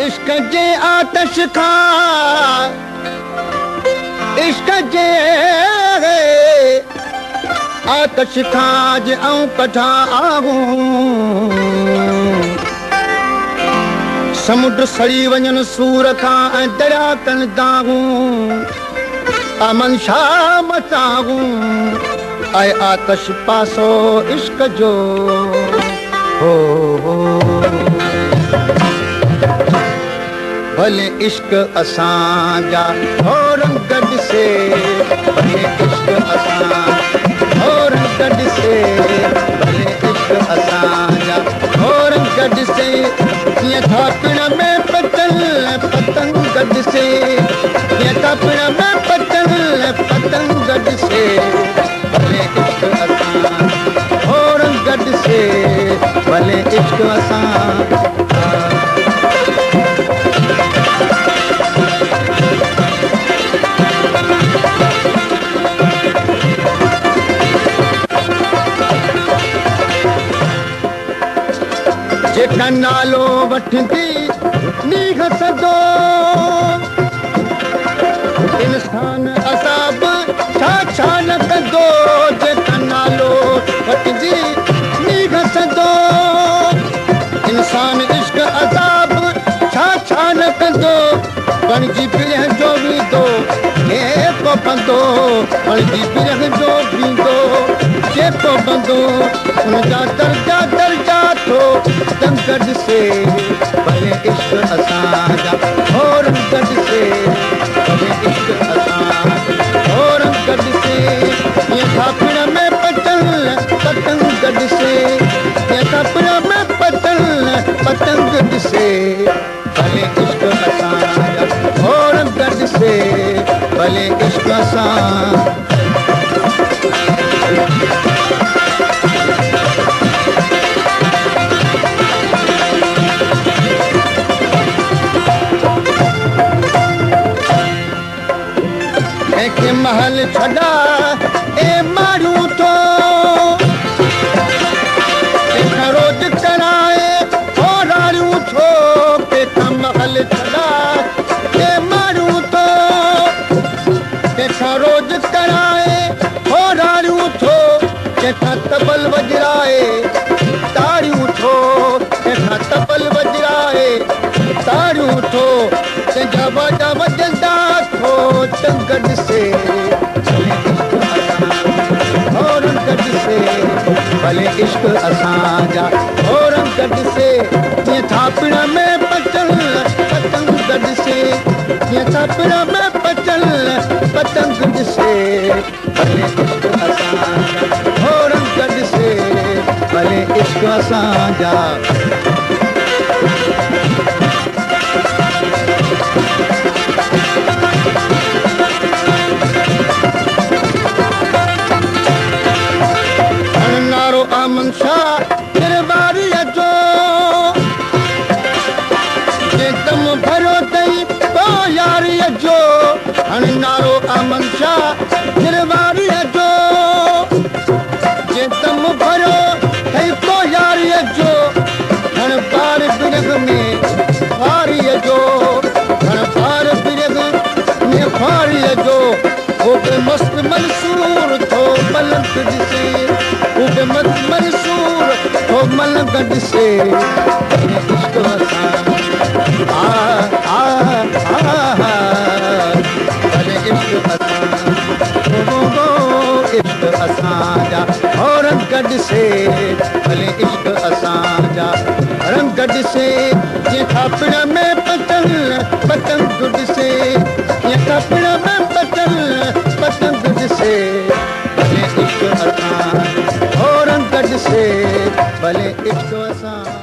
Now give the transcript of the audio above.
इश्क जे आतश खां इश्क जे आतश खां जे आऊं कढा आहूं समुंड सड़ी वञनि सूर खां ऐं दरिया कनि दागूं अमन शाह मचाऊं ऐं आतश पासो इश्क जो हो भले इश्क असांजा हो रंग ॾिसे भले इश्क असां हो रंग ॾिसे भले इश्क असांजा हो रंग ॾिसे कीअं थापिण में पतल पतंग ॾिसे कीअं थापिण में पतल पतंग ॾिसे भले इश्क असां हो रंग ॾिसे भले इश्क असां जेका नालो वठंदी नीघ सदो इंसान असाब छा छा न कंदो जेका नालो वठंदी नीघ सदो इंसान इश्क असाब छा छा न कंदो बणजी पिरह जो वींदो जेको बंदो बणजी पिरह जो वींदो जेको बंदो उनजा दर्जा दर्जा थो रंग ॾिसे भले इश्क असांजा हो रंग ॾिसे भले इश्क असां हो रंग ॾिसे कीअं थापिण में पतल पतंग ॾिसे कीअं थापिण में पतल पतंग ॾिसे भले इश्क असांजा हो रंग ॾिसे भले इश्क असां के महल छड़ा ए मारू तो रोज कराए हो रारू थो के महल छड़ा ए मारू तो रोज कराए हो रारू थो के तबल वजराए तारियूं थो के तबल वजराए तारियूं थो के जवा वजंदा थो टंग ॾिसे हो रंग ॾिसे भले इश्क असांजा हो रंग ॾिसे कीअं थापिण में पतल पतंग ॾिसे कीअं थापिण में पतल पतंग ॾिसे भले इश्क असांजा हो रंग ॾिसे भले इश्क असांजा अमन शाह दरबारीअ जो जे दम भरियो अथई पोइ यारीअ जो हाणे नारो अमन शाह दरबारीअ जो जे दम भरियो अथई पोइ यारीअ जो हाणे पार बिरग में फारीअ जो हाणे पार बिरग में फारीअ जो वो बि मस्त मंसूर थो मलंग ॾिसे वो बि मस्त मंसूर थो मलंग ॾिसे इश्क असां भले इश्क असां इश्क असांजा हो रंग ॾिसे भले इश्क असांजा रंग ॾिसे जीअं थापिण में पतल पतंग ॾिसे जीअं थापिण में पतल पतंग ॾिसे भले इश्क असां हो रंग ॾिसे भले इश्क असां